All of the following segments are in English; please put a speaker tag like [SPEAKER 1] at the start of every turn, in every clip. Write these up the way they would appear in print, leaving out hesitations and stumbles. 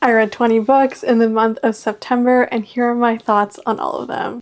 [SPEAKER 1] I read 20 books in the month of September, and here are my thoughts on all of them.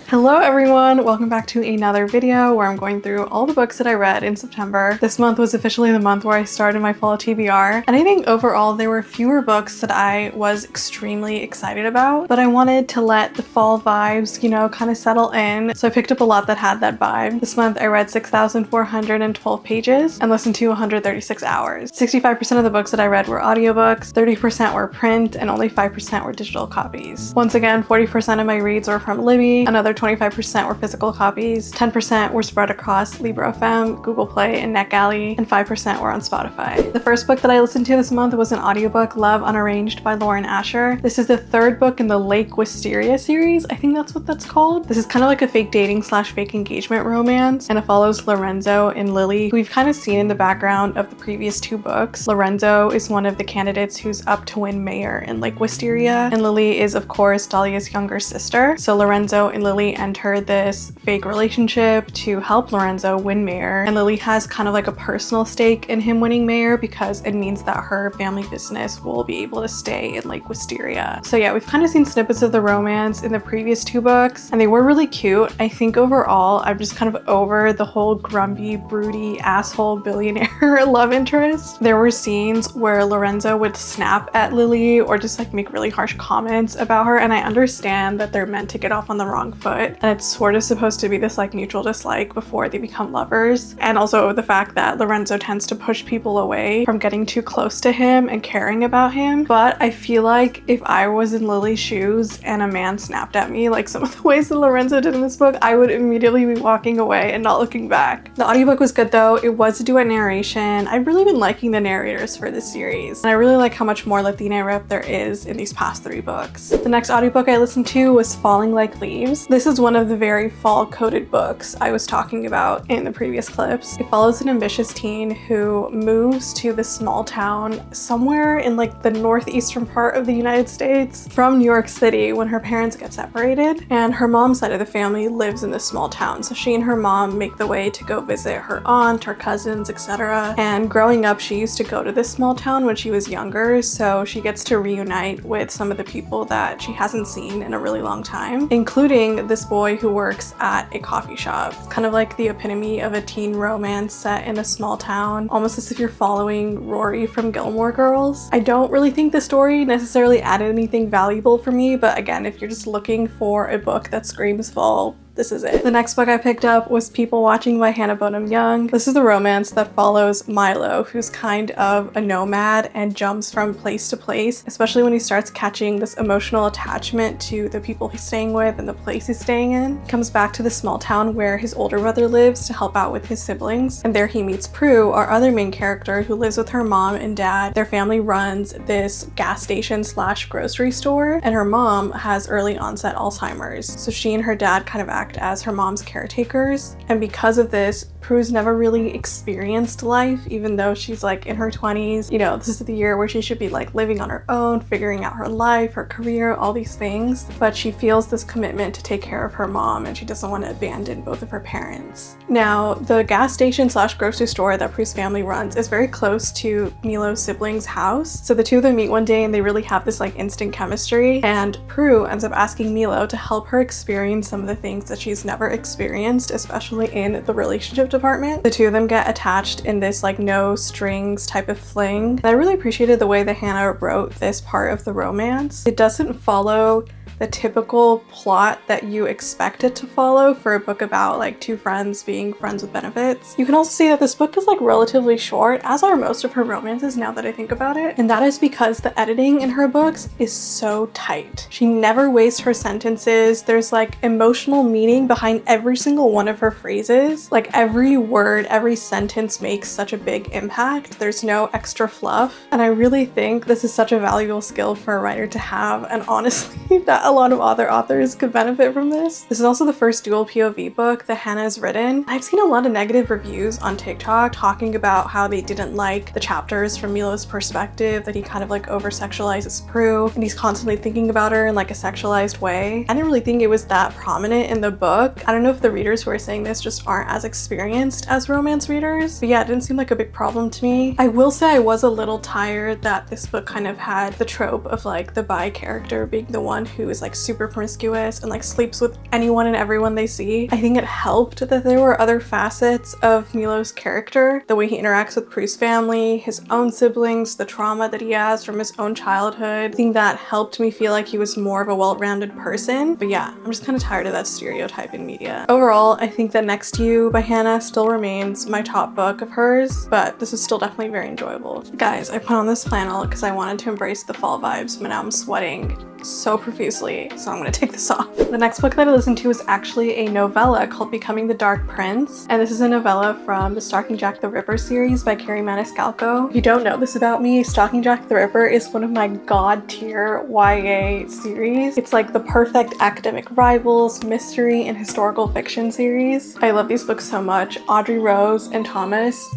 [SPEAKER 1] Hello everyone, welcome back to another video where I'm going through all the books that I read in September. This month was officially the month where I started my fall TBR, and I think overall there were fewer books that I was extremely excited about, but I wanted to let the fall vibes, you know, kind of settle in, so I picked up a lot that had that vibe. This month I read 6,412 pages and listened to 136 hours. 65% of the books that I read were audiobooks, 30% were print, and only 5% were digital copies. Once again, 40% of my reads were from Libby, another 25% were physical copies, 10% were spread across Libro.fm, Google Play, and NetGalley, and 5% were on Spotify. The first book that I listened to this month was an audiobook, Love Unarranged by Lauren Asher. This is the third book in the Lake Wisteria series. I think that's what that's called. This is kind of like a fake dating slash fake engagement romance, and it follows Lorenzo and Lily, who we've kind of seen in the background of the previous two books. Lorenzo is one of the candidates who's up to win mayor in Lake Wisteria, and Lily is, of course, Dahlia's younger sister. So Lorenzo and Lily enter this fake relationship to help Lorenzo win mayor, and Lily has kind of like a personal stake in him winning mayor because it means that her family business will be able to stay in Lake Wisteria. So yeah, we've kind of seen snippets of the romance in the previous two books, and they were really cute. I think overall I'm just kind of over the whole grumpy, broody, asshole billionaire love interest. There were scenes where Lorenzo would snap at Lily or just like make really harsh comments about her, and I understand that they're meant to get off on the wrong foot, and it's sort of supposed to be this like mutual dislike before they become lovers, and also the fact that Lorenzo tends to push people away from getting too close to him and caring about him. But I feel like if I was in Lily's shoes and a man snapped at me like some of the ways that Lorenzo did in this book, I would immediately be walking away and not looking back. The audiobook was good though. It was a duet narration. I've really been liking the narrators for this series, and I really like how much more Latina rep there is in these past three books. The next audiobook I listened to was Falling Like Leaves. This is one of the very fall-coded books I was talking about in the previous clips. It follows an ambitious teen who moves to this small town somewhere in like the northeastern part of the United States from New York City when her parents get separated, and her mom's side of the family lives in this small town. So she and her mom make the way to go visit her aunt, her cousins, etc. And growing up, she used to go to this small town when she was younger, so she gets to reunite with some of the people that she hasn't seen in a really long time, including this boy who works at a coffee shop. It's kind of like the epitome of a teen romance set in a small town, almost as if you're following Rory from Gilmore Girls. I don't really think the story necessarily added anything valuable for me, but again, if you're just looking for a book that screams fall, this is it. The next book I picked up was People Watching by Hannah Bonham Young. This is the romance that follows Milo, who's kind of a nomad and jumps from place to place, especially when he starts catching this emotional attachment to the people he's staying with and the place he's staying in. He comes back to the small town where his older brother lives to help out with his siblings, and there he meets Prue, our other main character, who lives with her mom and dad. Their family runs this gas station slash grocery store, and her mom has early onset Alzheimer's, so she and her dad kind of act as her mom's caretakers, and because of this, Prue's never really experienced life, even though she's like in her 20s. You know, this is the year where she should be like living on her own, figuring out her life, her career, all these things, but she feels this commitment to take care of her mom, and she doesn't want to abandon both of her parents. Now, the gas station slash grocery store that Prue's family runs is very close to Milo's siblings' house, so the two of them meet one day and they really have this like instant chemistry, and Prue ends up asking Milo to help her experience some of the things that she's never experienced, especially in the relationship department. The two of them get attached in this like no strings type of fling, and I really appreciated the way that Hannah wrote this part of the romance. It doesn't follow the typical plot that you expect it to follow for a book about like two friends being friends with benefits. You can also see that this book is like relatively short, as are most of her romances now that I think about it, and that is because the editing in her books is so tight. She never wastes her sentences. There's like emotional meaning behind every single one of her phrases. Like every word, every sentence makes such a big impact. There's no extra fluff, and I really think this is such a valuable skill for a writer to have, and honestly that a lot of other authors could benefit from this. This is also the first dual POV book that Hannah has written. I've seen a lot of negative reviews on TikTok talking about how they didn't like the chapters from Milo's perspective, that he kind of like over-sexualizes Prue and he's constantly thinking about her in like a sexualized way. I didn't really think it was that prominent in the book. I don't know if the readers who are saying this just aren't as experienced as romance readers, but yeah, it didn't seem like a big problem to me. I will say I was a little tired that this book kind of had the trope of like the bi character being the one who is like super promiscuous and like sleeps with anyone and everyone they see. I think it helped that there were other facets of Milo's character, the way he interacts with Prue's family, his own siblings, the trauma that he has from his own childhood. I think that helped me feel like he was more of a well-rounded person. But yeah, I'm just kind of tired of that stereotype in media. Overall, I think that Next to You by Hannah still remains my top book of hers, but this is still definitely very enjoyable. Guys, I put on this flannel because I wanted to embrace the fall vibes, but now I'm sweating so profusely, so I'm gonna take this off. The next book that I listened to is actually a novella called Becoming the Dark Prince, and this is a novella from the Stalking Jack the Ripper series by Carrie Maniscalco. If you don't know this about me, Stalking Jack the Ripper is one of my god tier YA series. It's like the perfect academic rivals, mystery, and historical fiction series. I love these books so much. Audrey Rose and Thomas,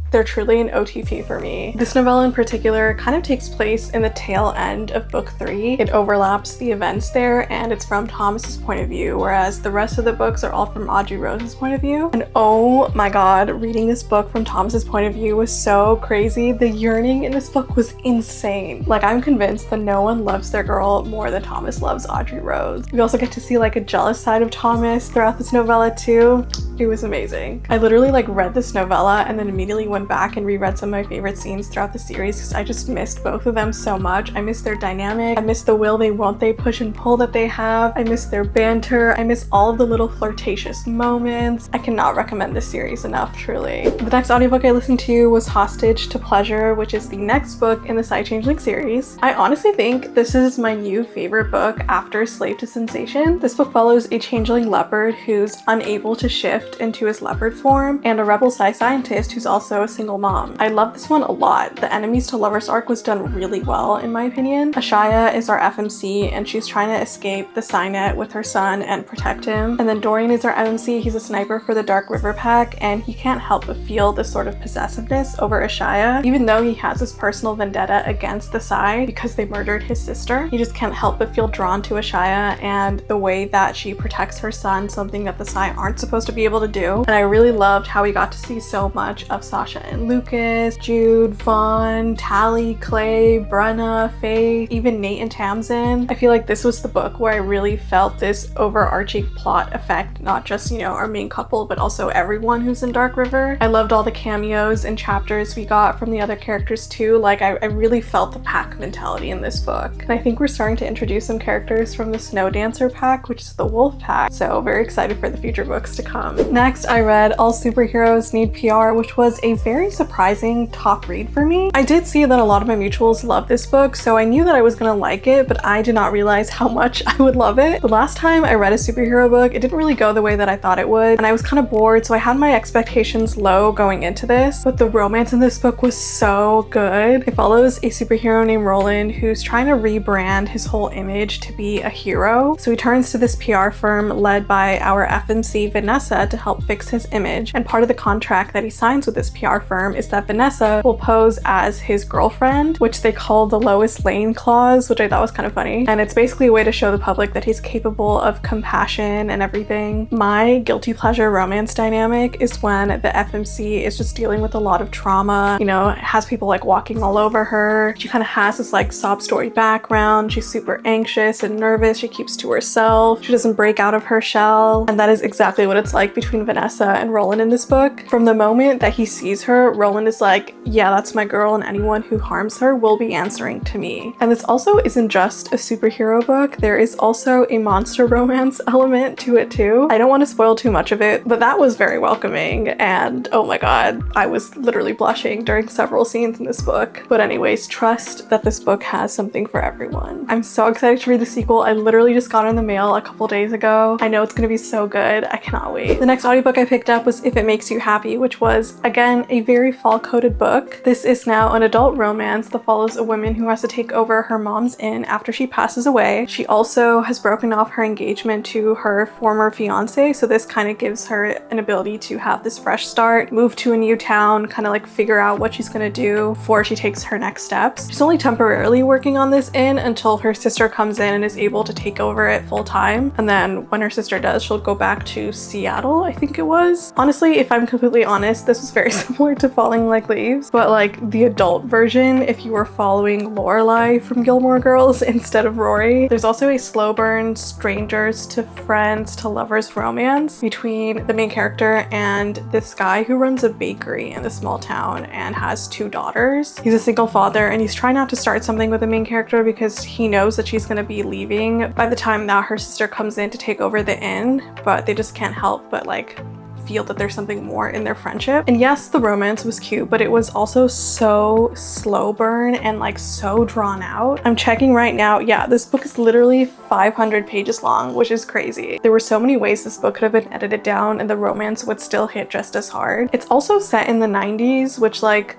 [SPEAKER 1] they're truly an OTP for me. This novella in particular kind of takes place in the tail end of book 3. It overlaps the events there and it's from Thomas's point of view, whereas the rest of the books are all from Audrey Rose's point of view. And oh my god, reading this book from Thomas's point of view was so crazy. The yearning in this book was insane. Like, I'm convinced that no one loves their girl more than Thomas loves Audrey Rose. We also get to see like a jealous side of Thomas throughout this novella too. It was amazing. I literally like read this novella and then immediately went back and reread some of my favorite scenes throughout the series because I just missed both of them so much. I miss their dynamic. I miss the will they won't they push and pull that they have. I miss their banter. I miss all of the little flirtatious moments. I cannot recommend this series enough, truly. The next audiobook I listened to was Hostage to Pleasure, which is the next book in the Sci-Changeling series. I honestly think this is my new favorite book after Slave to Sensation. This book follows a changeling leopard who's unable to shift into his leopard form and a rebel sci-scientist who's also a single mom. I love this one a lot. The enemies to lovers arc was done really well in my opinion. Ashaya is our FMC and she's trying to escape the Skynet with her son and protect him. And then Dorian is our MMC. He's a sniper for the Dark River Pack and he can't help but feel this sort of possessiveness over Ashaya. Even though he has this personal vendetta against the Psy because they murdered his sister, he just can't help but feel drawn to Ashaya and the way that she protects her son, something that the Psy aren't supposed to be able to do. And I really loved how we got to see so much of Sasha and Lucas, Jude, Vaughn, Tally, Clay, Brenna, Faith, even Nate and Tamsin. I feel like this was the book where I really felt this overarching plot effect, not just, you know, our main couple, but also everyone who's in Dark River. I loved all the cameos and chapters we got from the other characters too. Like, I really felt the pack mentality in this book. And I think we're starting to introduce some characters from the Snow Dancer pack, which is the Wolf pack. So very excited for the future books to come. Next, I read All Superheroes Need PR, which was a very surprising top read for me. I did see that a lot of my mutuals love this book, so I knew that I was gonna like it, but I did not realize how much I would love it. The last time I read a superhero book, it didn't really go the way that I thought it would, and I was kind of bored, so I had my expectations low going into this, but the romance in this book was so good. It follows a superhero named Roland who's trying to rebrand his whole image to be a hero, so he turns to this PR firm led by our FMC Vanessa to help fix his image, and part of the contract that he signs with this PR firm is that Vanessa will pose as his girlfriend, which they call the Lois Lane clause, which I thought was kind of funny. And it's basically a way to show the public that he's capable of compassion and everything. My guilty pleasure romance dynamic is when the FMC is just dealing with a lot of trauma, you know, has people like walking all over her. She kind of has this like sob story background. She's super anxious and nervous. She keeps to herself. She doesn't break out of her shell. And that is exactly what it's like between Vanessa and Roland in this book. From the moment that he sees her, Roland is like, yeah, that's my girl, and anyone who harms her will be answering to me. And this also isn't just a superhero book. There is also a monster romance element to it too. I don't want to spoil too much of it, but that was very welcoming, and oh my god, I was literally blushing during several scenes in this book. But anyways, trust that this book has something for everyone. I'm so excited to read the sequel. I literally just got it in the mail a couple days ago. I know it's gonna be so good. I cannot wait. The next audiobook I picked up was If It Makes You Happy, which was, again, a a very fall-coded book. This is now an adult romance that follows a woman who has to take over her mom's inn after she passes away. She also has broken off her engagement to her former fiance, so this kind of gives her an ability to have this fresh start, move to a new town, kind of like figure out what she's gonna do before she takes her next steps. She's only temporarily working on this inn until her sister comes in and is able to take over it full time. And then when her sister does, she'll go back to Seattle, I think it was. Honestly, if I'm completely honest, this was very similar to Falling Like Leaves, but like the adult version if you were following Lorelai from Gilmore Girls instead of Rory. There's also a slow burn strangers to friends to lovers romance between the main character and this guy who runs a bakery in the small town and has 2 daughters. He's a single father and he's trying not to start something with the main character because he knows that she's going to be leaving by the time that her sister comes in to take over the inn, but they just can't help but like feel that there's something more in their friendship. And yes, the romance was cute, but it was also so slow burn and like so drawn out. I'm checking right now. Yeah, this book is literally 500 pages long, which is crazy. There were so many ways this book could have been edited down and the romance would still hit just as hard. It's also set in the 90s, which like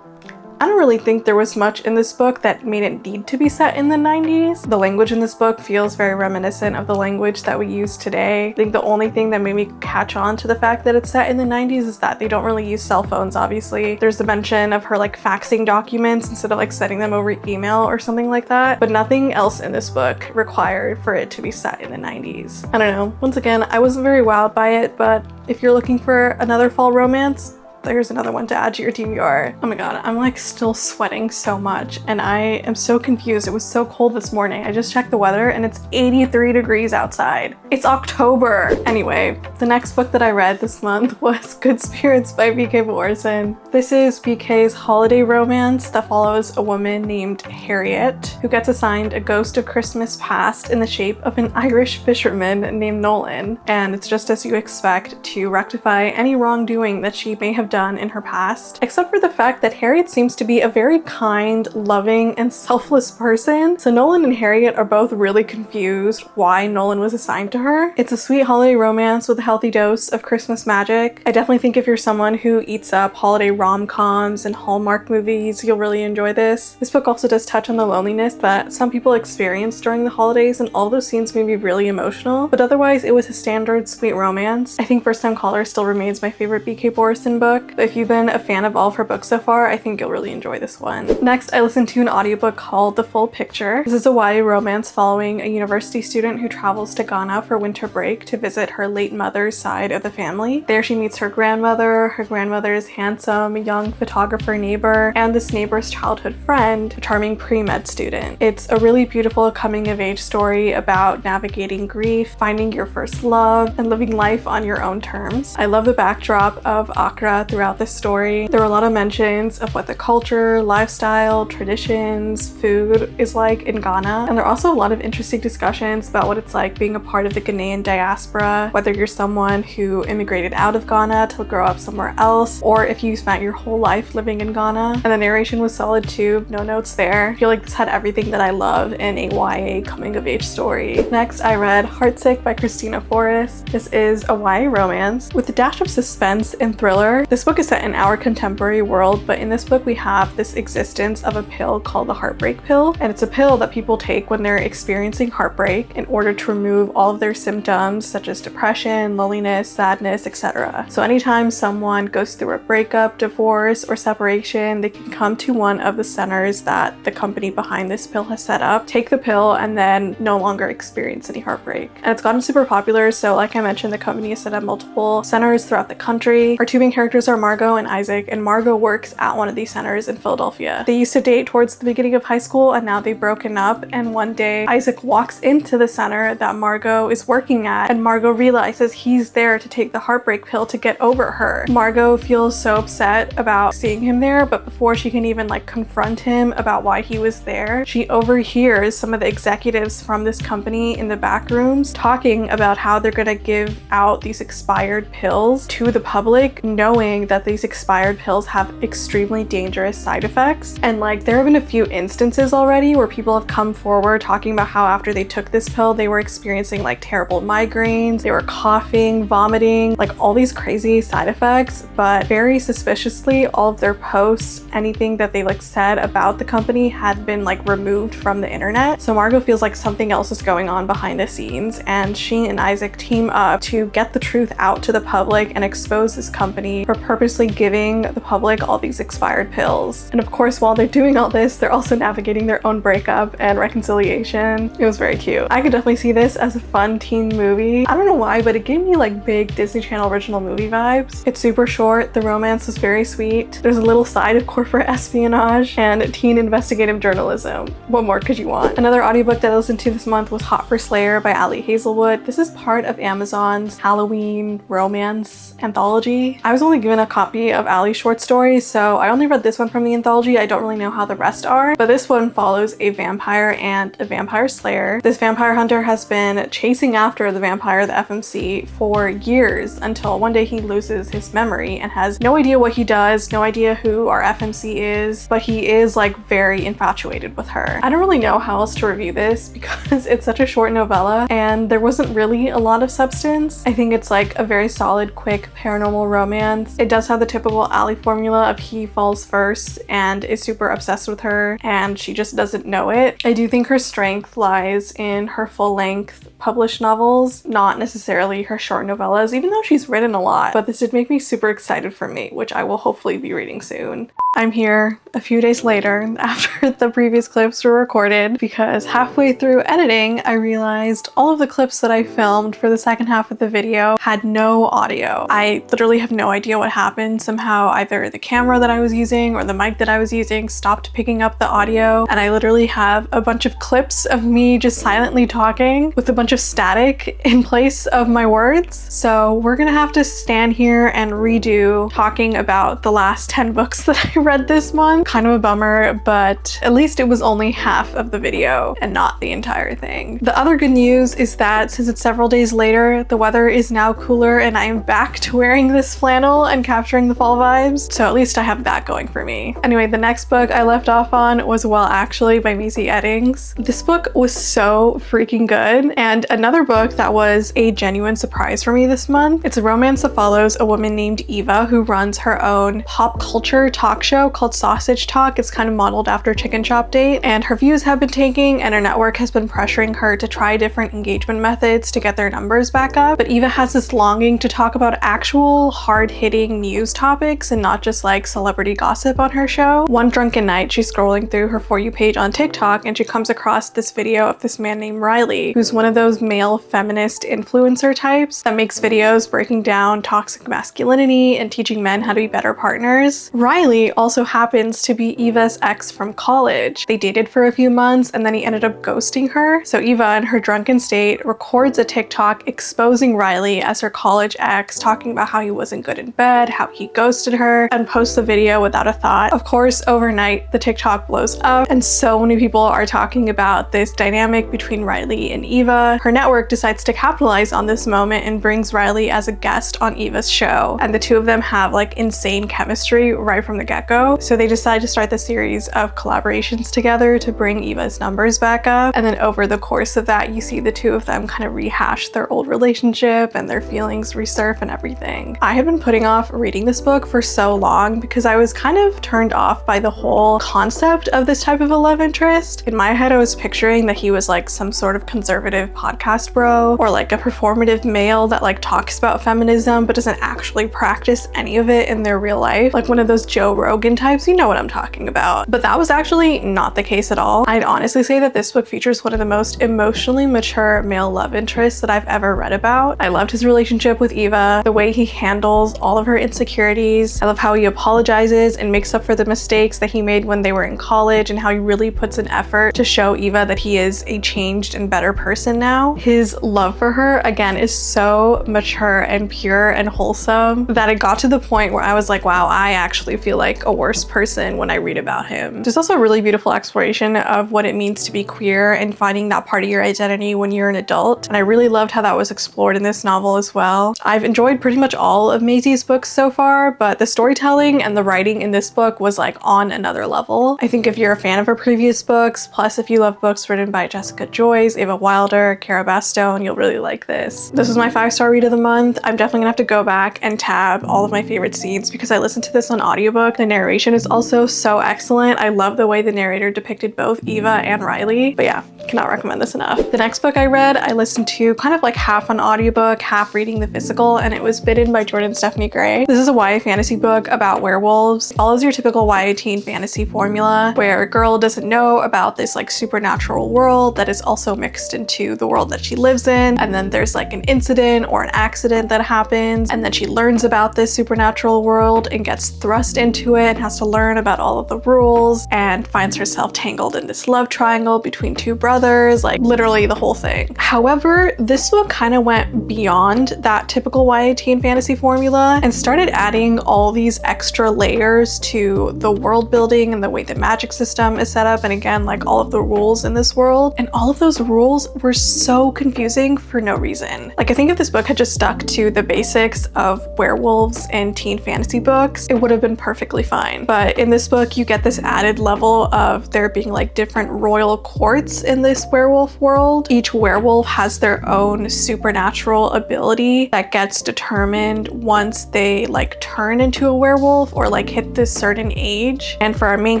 [SPEAKER 1] I don't really think there was much in this book that made it need to be set in the 90s. The language in this book feels very reminiscent of the language that we use today. I think the only thing that made me catch on to the fact that it's set in the 90s is that they don't really use cell phones, obviously. There's the mention of her like faxing documents instead of like sending them over email or something like that, but nothing else in this book required for it to be set in the 90s. I don't know. Once again, I wasn't very wowed by it, but if you're looking for another fall romance, there's another one to add to your TBR. Oh my god, I'm like still sweating so much and I am so confused. It was so cold this morning. I just checked the weather and it's 83 degrees outside. It's October. Anyway, the next book that I read this month was Good Spirits by B.K. Morrison. This is B.K.'s holiday romance that follows a woman named Harriet who gets assigned a ghost of Christmas past in the shape of an Irish fisherman named Nolan. And it's just as you expect to rectify any wrongdoing that she may have done in her past, except for the fact that Harriet seems to be a very kind, loving, and selfless person. So Nolan and Harriet are both really confused why Nolan was assigned to her. It's a sweet holiday romance with a healthy dose of Christmas magic. I definitely think if you're someone who eats up holiday rom-coms and Hallmark movies, you'll really enjoy this. This book also does touch on the loneliness that some people experience during the holidays, and all those scenes made me really emotional, but otherwise it was a standard sweet romance. I think First Time Caller still remains my favorite B.K. Morrison book. But if you've been a fan of all of her books so far, I think you'll really enjoy this one. Next, I listened to an audiobook called The Full Picture. This is a YA romance following a university student who travels to Ghana for winter break to visit her late mother's side of the family. There she meets her grandmother's handsome young photographer neighbor, and this neighbor's childhood friend, a charming pre-med student. It's a really beautiful coming-of-age story about navigating grief, finding your first love, and living life on your own terms. I love the backdrop of Accra throughout this story. There are a lot of mentions of what the culture, lifestyle, traditions, food is like in Ghana, and there are also a lot of interesting discussions about what it's like being a part of the Ghanaian diaspora, whether you're someone who immigrated out of Ghana to grow up somewhere else, or if you spent your whole life living in Ghana. And the narration was solid too, no notes there. I feel like this had everything that I love in a YA coming-of-age story. Next, I read Heartsick by Christina Forrest. This is a YA romance with a dash of suspense and thriller. This book is set in our contemporary world, but in this book we have this existence of a pill called the heartbreak pill, and it's a pill that people take when they're experiencing heartbreak in order to remove all of their symptoms such as depression, loneliness, sadness, etc. So anytime someone goes through a breakup, divorce, or separation, they can come to one of the centers that the company behind this pill has set up, take the pill, and then no longer experience any heartbreak. And it's gotten super popular, so like I mentioned, the company has set up multiple centers throughout the country. Our two main characters are Margot and Isaac, and Margot works at one of these centers in Philadelphia. They used to date towards the beginning of high school, and now they've broken up, and one day Isaac walks into the center that Margot is working at, and Margot realizes he's there to take the heartbreak pill to get over her. Margot feels so upset about seeing him there, but before she can even like confront him about why he was there, she overhears some of the executives from this company in the back rooms talking about how they're gonna give out these expired pills to the public, knowing saying that these expired pills have extremely dangerous side effects. And like there have been a few instances already where people have come forward talking about how after they took this pill, they were experiencing like terrible migraines, they were coughing, vomiting, like all these crazy side effects. But very suspiciously, all of their posts, anything that they like said about the company had been like removed from the internet. So Margot feels like something else is going on behind the scenes, and she and Isaac team up to get the truth out to the public and expose this company for purposely giving the public all these expired pills. And of course, while they're doing all this, they're also navigating their own breakup and reconciliation. It was very cute. I could definitely see this as a fun teen movie. I don't know why, but it gave me like big Disney Channel original movie vibes. It's super short, the romance was very sweet. There's a little side of corporate espionage and teen investigative journalism. What more could you want? Another audiobook that I listened to this month was Hot for Slayer by Ali Hazelwood. This is part of Amazon's Halloween romance anthology. I was only given a copy of Ali's short stories, so I only read this one from the anthology. I don't really know how the rest are, but this one follows a vampire and a vampire slayer. This vampire hunter has been chasing after the vampire, the FMC, for years until one day he loses his memory and has no idea what he does, no idea who our FMC is, but he is like very infatuated with her. I don't really know how else to review this because it's such a short novella and there wasn't really a lot of substance. I think it's like a very solid, quick paranormal romance. It does have the typical Ali formula of he falls first and is super obsessed with her and she just doesn't know it. I do think her strength lies in her full-length published novels, not necessarily her short novellas, even though she's written a lot. But this did make me super excited for Mate, which I will hopefully be reading soon. I'm here a few days later after the previous clips were recorded because halfway through editing, I realized all of the clips that I filmed for the second half of the video had no audio. I literally have no idea what happened. Somehow either the camera that I was using or the mic that I was using stopped picking up the audio, and I literally have a bunch of clips of me just silently talking with a bunch of static in place of my words. So we're gonna have to stand here and redo talking about the last 10 books that I read this month. Kind of a bummer, but at least it was only half of the video and not the entire thing. The other good news is that since it's several days later, the weather is now cooler and I am back to wearing this flannel and capturing the fall vibes. So at least I have that going for me. Anyway, the next book I left off on was Well Actually by Maisie Eddings. This book was so freaking good, and another book that was a genuine surprise for me this month. It's a romance that follows a woman named Eva who runs her own pop culture talk show called Sausage Talk. It's kind of modeled after Chicken Shop Date, and her views have been tanking and her network has been pressuring her to try different engagement methods to get their numbers back up. But Eva has this longing to talk about actual hard-hitting news topics and not just like celebrity gossip on her show. One drunken night, she's scrolling through her For You page on TikTok and she comes across this video of this man named Riley, who's one of those male feminist influencer types that makes videos breaking down toxic masculinity and teaching men how to be better partners. Riley also happens to be Eva's ex from college. They dated for a few months and then he ended up ghosting her. So Eva, in her drunken state, records a TikTok exposing Riley as her college ex, talking about how he wasn't good in bed, how he ghosted her, and posts the video without a thought. Of course, overnight, the TikTok blows up and so many people are talking about this dynamic between Riley and Eva. Her network decides to capitalize on this moment and brings Riley as a guest on Eva's show. And the two of them have like insane chemistry right from the get-go. So they decide to start the series of collaborations together to bring Eva's numbers back up. And then over the course of that, you see the two of them kind of rehash their old relationship and their feelings resurf and everything. I have been putting off reading this book for so long because I was kind of turned off by the whole concept of this type of a love interest. In my head, I was picturing that he was like some sort of conservative podcast bro or like a performative male that like talks about feminism but doesn't actually practice any of it in their real life. Like one of those Joe Rogan types, you know what I'm talking about. But that was actually not the case at all. I'd honestly say that this book features one of the most emotionally mature male love interests that I've ever read about. I loved his relationship with Eva, the way he handles all of her insecurities. I love how he apologizes and makes up for the mistakes that he made when they were in college and how he really puts an effort to show Eva that he is a changed and better person now. His love for her, again, is so mature and pure and wholesome that it got to the point where I was like, wow, I actually feel like like a worse person when I read about him. There's also a really beautiful exploration of what it means to be queer and finding that part of your identity when you're an adult. And I really loved how that was explored in this novel as well. I've enjoyed pretty much all of Maisie's books so far, but the storytelling and the writing in this book was like on another level. I think if you're a fan of her previous books, plus if you love books written by Jessica Joyce, Ava Wilder, Cara Bastone, you'll really like this. This was my 5-star read of the month. I'm definitely gonna have to go back and tab all of my favorite scenes because I listened to this on audiobook. The narration is also so excellent. I love the way the narrator depicted both Eva and Riley. But yeah, cannot recommend this enough. The next book I read, I listened to kind of like half on audiobook, half reading the physical, and it was Bidden by Jordan Stephanie Gray. This is a YA fantasy book about werewolves. It follows your typical YA teen fantasy formula where a girl doesn't know about this like supernatural world that is also mixed into the world that she lives in, and then there's like an incident or an accident that happens, and then she learns about this supernatural world and gets thrust into it and has to learn about all of the rules and finds herself tangled in this love triangle between two brothers, like literally the whole thing. However, this book kind of went beyond that typical YA teen fantasy formula and started adding all these extra layers to the world building and the way the magic system is set up, and again, like all of the rules in this world. And all of those rules were so confusing for no reason. Like, I think if this book had just stuck to the basics of werewolves in teen fantasy books, it would have been perfectly fine. But in this book, you get this added level of there being like different royal courts in this werewolf world. Each werewolf has their own supernatural ability that gets determined once they like turn into a werewolf or like hit this certain age. And for our main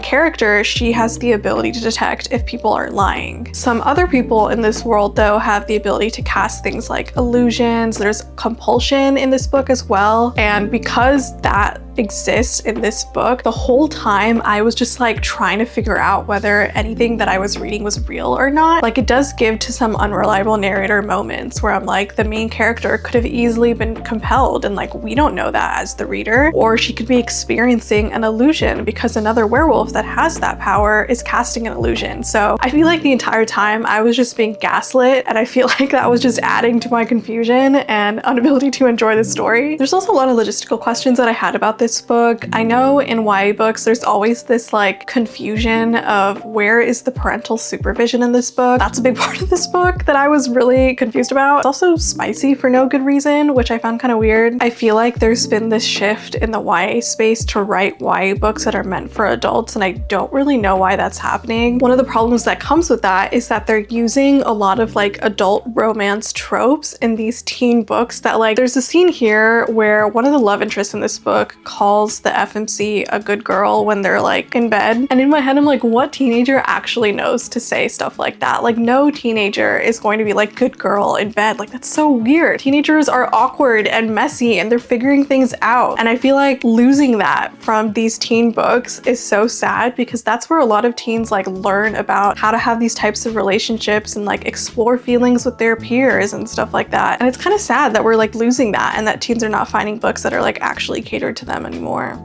[SPEAKER 1] character, she has the ability to detect if people are lying. Some other people in this world though have the ability to cast things like illusions. There's compulsion in this book as well. And because that exists in this book, the whole time I was just like trying to figure out whether anything that I was reading was real or not. Like, it does give to some unreliable narrator moments where I'm like, the main character could have easily been compelled and like we don't know that as the reader, or she could be experiencing an illusion because another werewolf that has that power is casting an illusion. So I feel like the entire time I was just being gaslit, and I feel like that was just adding to my confusion and inability to enjoy the story. There's also a lot of logistical questions that I had about this book. I know in YA books there's always this like confusion of where is the parental supervision in this book. That's a big part of this book that I was really confused about. It's also spicy for no good reason, which I found kind of weird. I feel like there's been this shift in the YA space to write YA books that are meant for adults, and I don't really know why that's happening. One of the problems that comes with that is that they're using a lot of like adult romance tropes in these teen books that like, there's a scene here where one of the love interests in this book calls the FMC a good girl when they're like in bed. And in my head, I'm like, what teenager actually knows to say stuff like that? Like, no teenager is going to be like good girl in bed. Like, that's so weird. Teenagers are awkward and messy and they're figuring things out. And I feel like losing that from these teen books is so sad, because that's where a lot of teens like learn about how to have these types of relationships and like explore feelings with their peers and stuff like that. And it's kind of sad that we're like losing that and that teens are not finding books that are like actually catered to them anymore.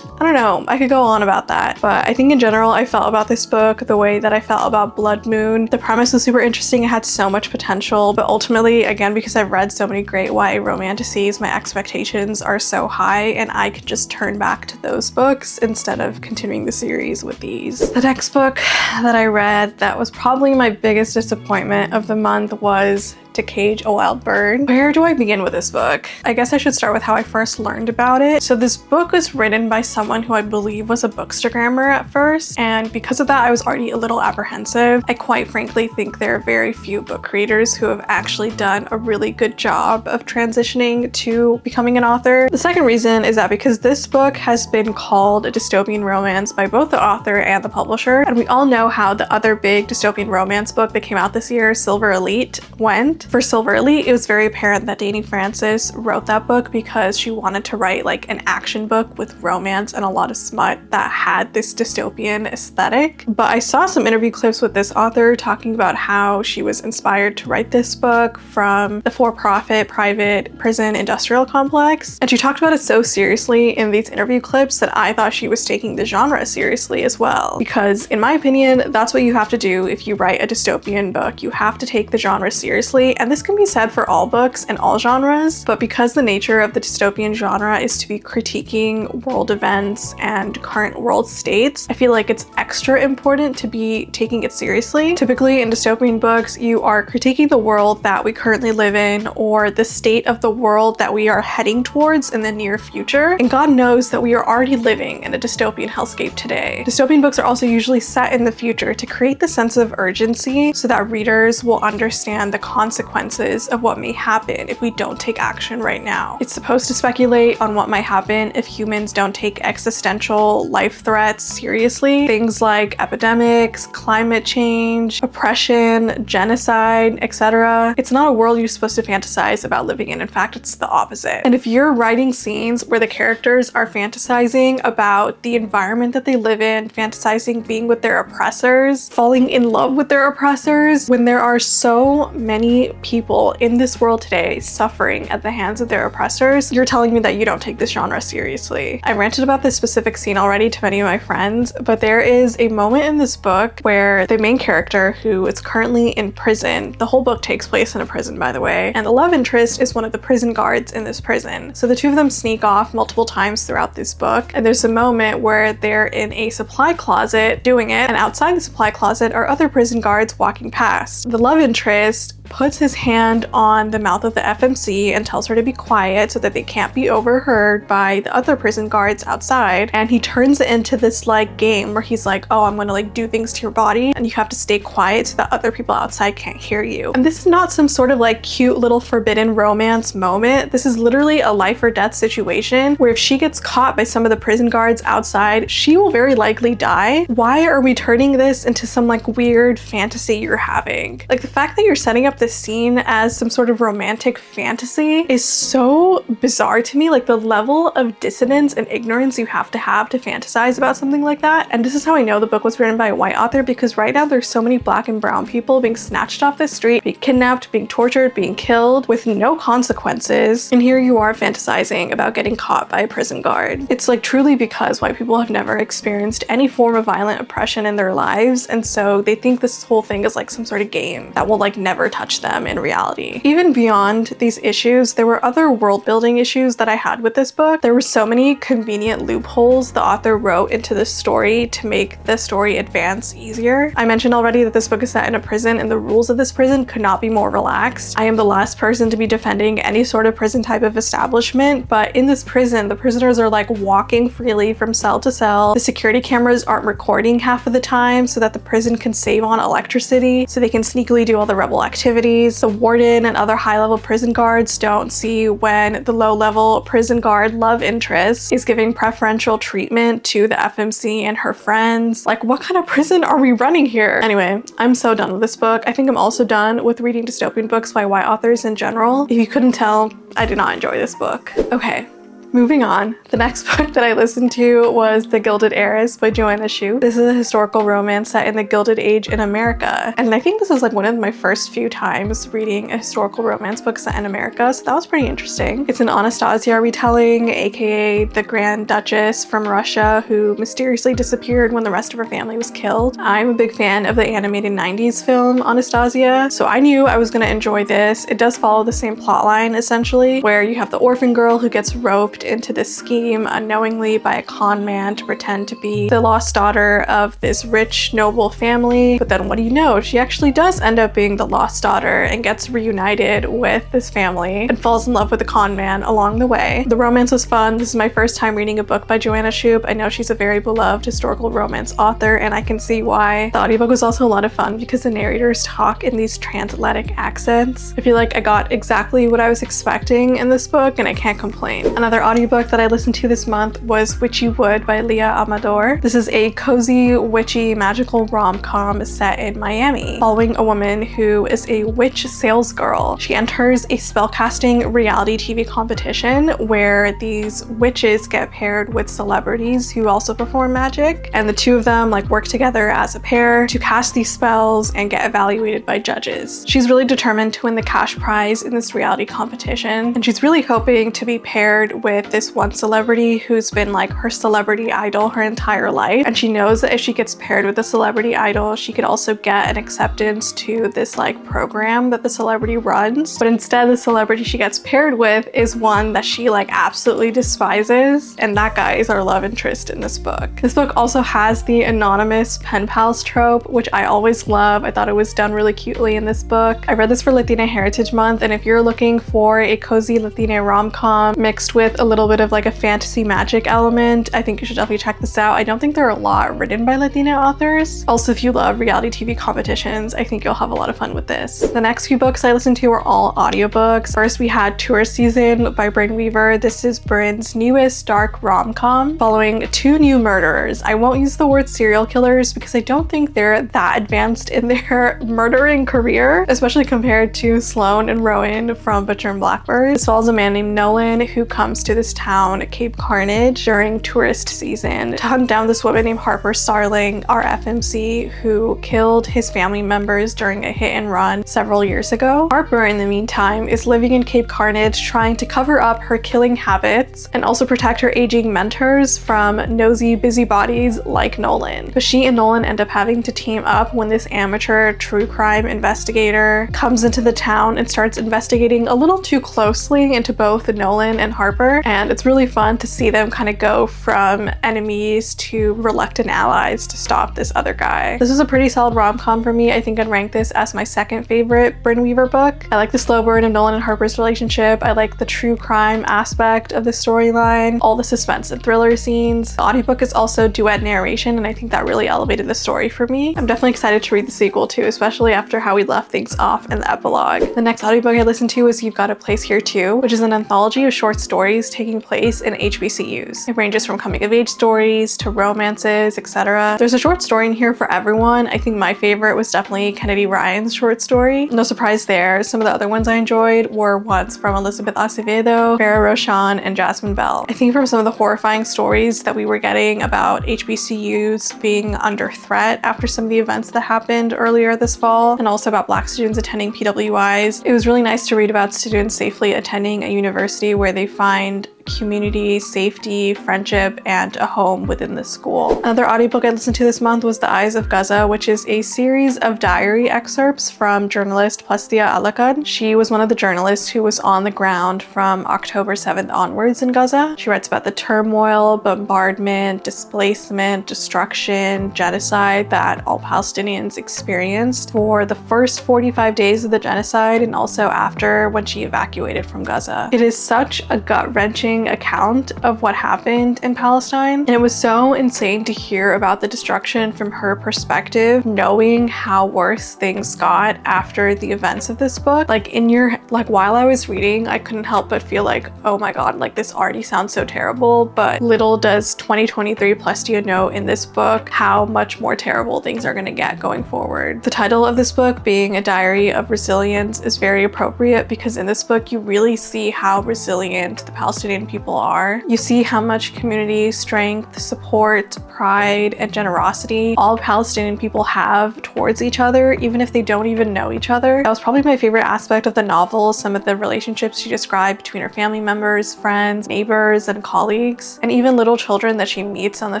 [SPEAKER 1] I don't know, I could go on about that, but I think in general I felt about this book the way that I felt about Blood Moon. The premise was super interesting, it had so much potential, but ultimately, again, because I've read so many great YA romantasies, my expectations are so high and I could just turn back to those books instead of continuing the series with these. The next book that I read that was probably my biggest disappointment of the month was To Cage a Wild Bird. Where do I begin with this book? I guess I should start with how I first learned about it. So this book was written by someone who I believe was a bookstagrammer at first, and because of that I was already a little apprehensive. I quite frankly think there are very few book creators who have actually done a really good job of transitioning to becoming an author. The second reason is that because this book has been called a dystopian romance by both the author and the publisher, and we all know how the other big dystopian romance book that came out this year, Silver Elite, went. For Silver Elite, it was very apparent that Dani Francis wrote that book because she wanted to write like an action book with romance and a lot of smut that had this dystopian aesthetic. But I saw some interview clips with this author talking about how she was inspired to write this book from the for-profit private prison industrial complex. And she talked about it so seriously in these interview clips that I thought she was taking the genre seriously as well. Because in my opinion, that's what you have to do if you write a dystopian book. You have to take the genre seriously and this can be said for all books and all genres, but because the nature of the dystopian genre is to be critiquing world events and current world states, I feel like it's extra important to be taking it seriously. Typically in dystopian books, you are critiquing the world that we currently live in or the state of the world that we are heading towards in the near future. And God knows that we are already living in a dystopian hellscape today. Dystopian books are also usually set in the future to create the sense of urgency so that readers will understand the consequences of what may happen if we don't take action right now. It's supposed to speculate on what might happen if humans don't take existential life threats seriously. Things like epidemics, climate change, oppression, genocide, etc. It's not a world you're supposed to fantasize about living in. In fact, it's the opposite. And if you're writing scenes where the characters are fantasizing about the environment that they live in, fantasizing being with their oppressors, falling in love with their oppressors, when there are so many people in this world today suffering at the hands of their oppressors, you're telling me that you don't take this genre seriously. I ranted about this specific scene already to many of my friends, but there is a moment in this book where the main character, who is currently in prison, the whole book takes place in a prison, by the way, and the love interest is one of the prison guards in this prison. So the two of them sneak off multiple times throughout this book, and there's a moment where they're in a supply closet doing it, and outside the supply closet are other prison guards walking past. The love interest puts his hand on the mouth of the FMC and tells her to be quiet so that they can't be overheard by the other prison guards outside, and he turns it into this like game where he's like, oh, I'm gonna like do things to your body and you have to stay quiet so that other people outside can't hear you. And this is not some sort of like cute little forbidden romance moment. This is literally a life or death situation where if she gets caught by some of the prison guards outside, she will very likely die. Why are we turning this into some like weird fantasy you're having? Like the fact that you're setting up this scene as some sort of romantic fantasy is so bizarre to me. Like the level of dissonance and ignorance you have to fantasize about something like that. And this is how I know the book was written by a white author, because right now there's so many black and brown people being snatched off the street, being kidnapped, being tortured, being killed with no consequences. And here you are fantasizing about getting caught by a prison guard. It's like truly because white people have never experienced any form of violent oppression in their lives, and so they think this whole thing is like some sort of game that will like never touch them in reality. Even beyond these issues, there were other world building issues that I had with this book. There were so many convenient loopholes the author wrote into the story to make the story advance easier. I mentioned already that this book is set in a prison and the rules of this prison could not be more relaxed. I am the last person to be defending any sort of prison type of establishment, but in this prison, the prisoners are like walking freely from cell to cell. The security cameras aren't recording half of the time so that the prison can save on electricity so they can sneakily do all the rebel activities. The warden and other high-level prison guards don't see when the low-level prison guard love interest is giving preferential treatment to the FMC and her friends. Like, what kind of prison are we running here? Anyway, I'm so done with this book. I think I'm also done with reading dystopian books by white authors in general. If you couldn't tell, I did not enjoy this book. Okay. Moving on, the next book that I listened to was The Gilded Heiress by Joanna Shupe. This is a historical romance set in the Gilded Age in America. And I think this was like one of my first few times reading a historical romance book set in America, so that was pretty interesting. It's an Anastasia retelling, aka the Grand Duchess from Russia who mysteriously disappeared when the rest of her family was killed. I'm a big fan of the animated 90s film Anastasia, so I knew I was gonna enjoy this. It does follow the same plotline essentially, where you have the orphan girl who gets roped into this scheme unknowingly by a con man to pretend to be the lost daughter of this rich, noble family. But then what do you know? She actually does end up being the lost daughter and gets reunited with this family and falls in love with the con man along the way. The romance was fun. This is my first time reading a book by Joanna Shupe. I know she's a very beloved historical romance author, and I can see why. The audiobook was also a lot of fun because the narrators talk in these transatlantic accents. I feel like I got exactly what I was expecting in this book, and I can't complain. Another audiobook that I listened to this month was Witchy Wood by Leah Amador. This is a cozy, witchy, magical rom-com set in Miami, following a woman who is a witch sales girl. She enters a spellcasting reality TV competition where these witches get paired with celebrities who also perform magic, and the two of them like work together as a pair to cast these spells and get evaluated by judges. She's really determined to win the cash prize in this reality competition, and she's really hoping to be paired with with this one celebrity who's been like her celebrity idol her entire life, and she knows that if she gets paired with a celebrity idol, she could also get an acceptance to this like program that the celebrity runs. But instead, the celebrity she gets paired with is one that she like absolutely despises, and that guy is our love interest in this book. This book also has the anonymous pen pals trope, which I always love. I thought it was done really cutely in this book. I read this for Latina Heritage Month, and if you're looking for a cozy Latina rom-com mixed with a little bit of like a fantasy magic element, I think you should definitely check this out. I don't think there are a lot written by Latina authors. Also, if you love reality TV competitions, I think you'll have a lot of fun with this. The next few books I listened to were all audiobooks. First, we had Tourist Season by Bryn Weaver. This is Bryn's newest dark rom-com following two new murderers. I won't use the word serial killers because I don't think they're that advanced in their murdering career, especially compared to Sloane and Rowan from Butcher and Blackbird. This follows a man named Nolan who comes to this town, Cape Carnage, during tourist season to hunt down this woman named Harper Starling, RFMC, who killed his family members during a hit and run several years ago. Harper, in the meantime, is living in Cape Carnage trying to cover up her killing habits and also protect her aging mentors from nosy busybodies like Nolan. But she and Nolan end up having to team up when this amateur true crime investigator comes into the town and starts investigating a little too closely into both Nolan and Harper, and it's really fun to see them kind of go from enemies to reluctant allies to stop this other guy. This was a pretty solid rom-com for me. I think I'd rank this as my second favorite Bryn Weaver book. I like the slow burn of Nolan and Harper's relationship. I like the true crime aspect of the storyline, all the suspense and thriller scenes. The audiobook is also duet narration, and I think that really elevated the story for me. I'm definitely excited to read the sequel too, especially after how we left things off in the epilogue. The next audiobook I listened to was You've Got a Place Here Too, which is an anthology of short stories taking place in HBCUs. It ranges from coming of age stories to romances, etc. There's a short story in here for everyone. I think my favorite was definitely Kennedy Ryan's short story. No surprise there. Some of the other ones I enjoyed were ones from Elizabeth Acevedo, Farrah Roshan, and Jasmine Bell. I think from some of the horrifying stories that we were getting about HBCUs being under threat after some of the events that happened earlier this fall, and also about Black students attending PWIs, it was really nice to read about students safely attending a university where they find community, safety, friendship, and a home within the school. Another audiobook I listened to this month was The Eyes of Gaza, which is a series of diary excerpts from journalist Plastia Alakad. She was one of the journalists who was on the ground from October 7th onwards in Gaza. She writes about the turmoil, bombardment, displacement, destruction, genocide that all Palestinians experienced for the first 45 days of the genocide and also after when she evacuated from Gaza. It is such a gut-wrenching account of what happened in Palestine, and it was so insane to hear about the destruction from her perspective, knowing how worse things got after the events of this book. While I was reading, I couldn't help but feel like, oh my god, like this already sounds so terrible, but little does 2023 Plastia know in this book how much more terrible things are going to get going forward. The title of this book being A Diary of Resilience is very appropriate because in this book you really see how resilient the Palestinian people are. You see how much community, strength, support, pride, and generosity all Palestinian people have towards each other, even if they don't even know each other. That was probably my favorite aspect of the novel, some of the relationships she described between her family members, friends, neighbors, and colleagues, and even little children that she meets on the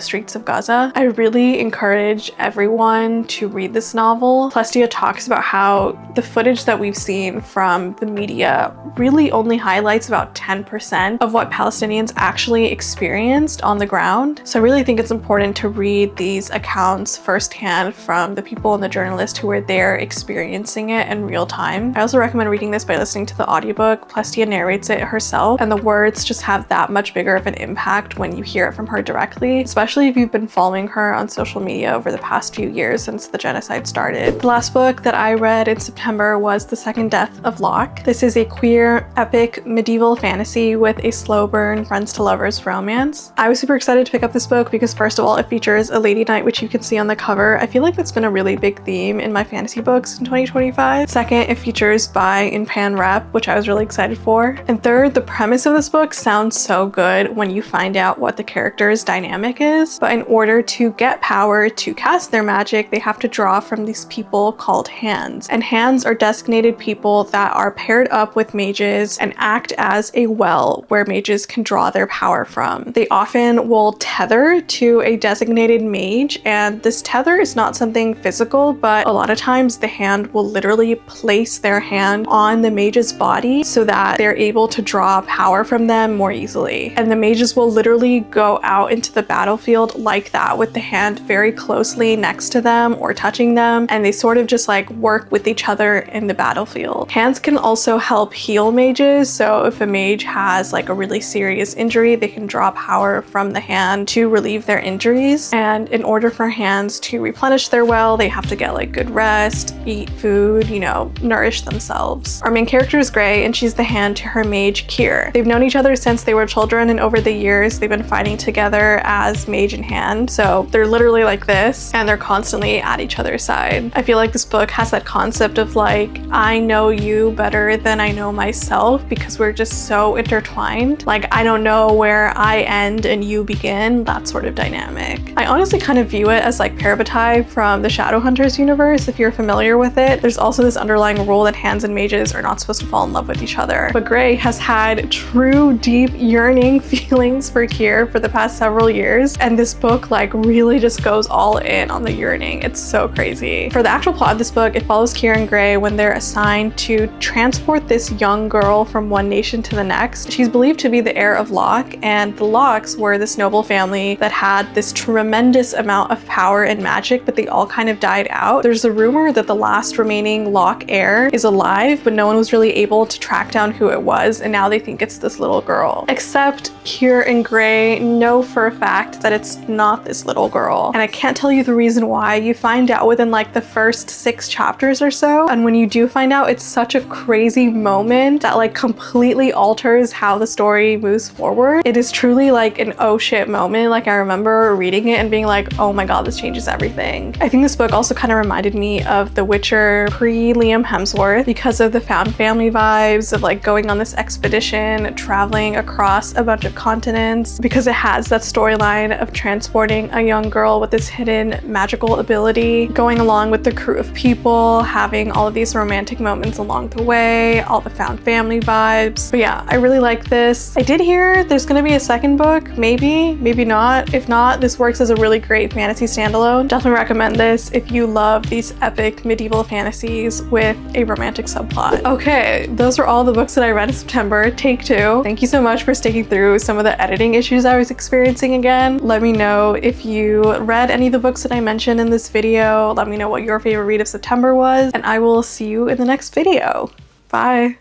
[SPEAKER 1] streets of Gaza. I really encourage everyone to read this novel. Plastia talks about how the footage that we've seen from the media really only highlights about 10% of what Palestinians actually experienced on the ground. So I really think it's important to read these accounts firsthand from the people and the journalists who were there experiencing it in real time. I also recommend reading this by listening to the audiobook. Plastia narrates it herself, and the words just have that much bigger of an impact when you hear it from her directly, especially if you've been following her on social media over the past few years since the genocide started. The last book that I read in September was The Second Death of Locke. This is a queer, epic, medieval fantasy with a slow burn friends to lovers romance. I was super excited to pick up this book because first of all, it features a lady knight, which you can see on the cover. I feel like that's been a really big theme in my fantasy books in 2025. Second, it features bi and pan rep, which I was really excited for. And third, the premise of this book sounds so good when you find out what the character's dynamic is. But in order to get power to cast their magic, they have to draw from these people called hands. And hands are designated people that are paired up with mages and act as a well where mages can draw their power from. They often will tether to a designated mage, and this tether is not something physical, but a lot of times the hand will literally place their hand on the mage's body so that they're able to draw power from them more easily. And the mages will literally go out into the battlefield like that with the hand very closely next to them or touching them, and they sort of just like work with each other in the battlefield. Hands can also help heal mages, so if a mage has like a really serious injury, they can draw power from the hand to relieve their injuries. And in order for hands to replenish their well, they have to get like good rest, eat food, you know, nourish themselves. Our main character is Gray, and she's the hand to her mage Kier. They've known each other since they were children, and over the years they've been fighting together as mage and hand. So they're literally like this, and they're constantly at each other's side. I feel like this book has that concept of like, I know you better than I know myself because we're just so intertwined. Like, I don't know where I end and you begin, that sort of dynamic. I honestly kind of view it as like Parabatai from the Shadowhunters universe, if you're familiar with it. There's also this underlying rule that hands and mages are not supposed to fall in love with each other. But Gray has had true, deep, yearning feelings for Kier for the past several years, and this book like really just goes all in on the yearning. It's so crazy. For the actual plot of this book, it follows Kier and Gray when they're assigned to transport this young girl from one nation to the next. She's believed to be the heir of Locke, and the Lockes were this noble family that had this tremendous amount of power and magic, but they all kind of died out. There's a rumor that the last remaining Locke heir is alive, but no one was really able to track down who it was, and now they think it's this little girl. Except Kier and Gray know for a fact that it's not this little girl, and I can't tell you the reason why. You find out within like the first 6 chapters or so, and when you do find out, it's such a crazy moment that like completely alters how the story moves forward. It is truly like an oh shit moment. Like, I remember reading it and being like, oh my god, this changes everything. I think this book also kind of reminded me of The Witcher pre-Liam Hemsworth because of the found family vibes of like going on this expedition, traveling across a bunch of continents, because it has that storyline of transporting a young girl with this hidden magical ability, going along with the crew of people, having all of these romantic moments along the way, all the found family vibes. But yeah, I really like this. I did hear there's gonna be a second book, maybe not. If not, this works as a really great fantasy standalone. Definitely recommend this if you love these epic medieval fantasies with a romantic subplot. Okay, those are all the books that I read in September. Take 2. Thank you so much for sticking through some of the editing issues I was experiencing again. Let me know if you read any of the books that I mentioned in this video. Let me know what your favorite read of September was, and I will see you in the next video. Bye.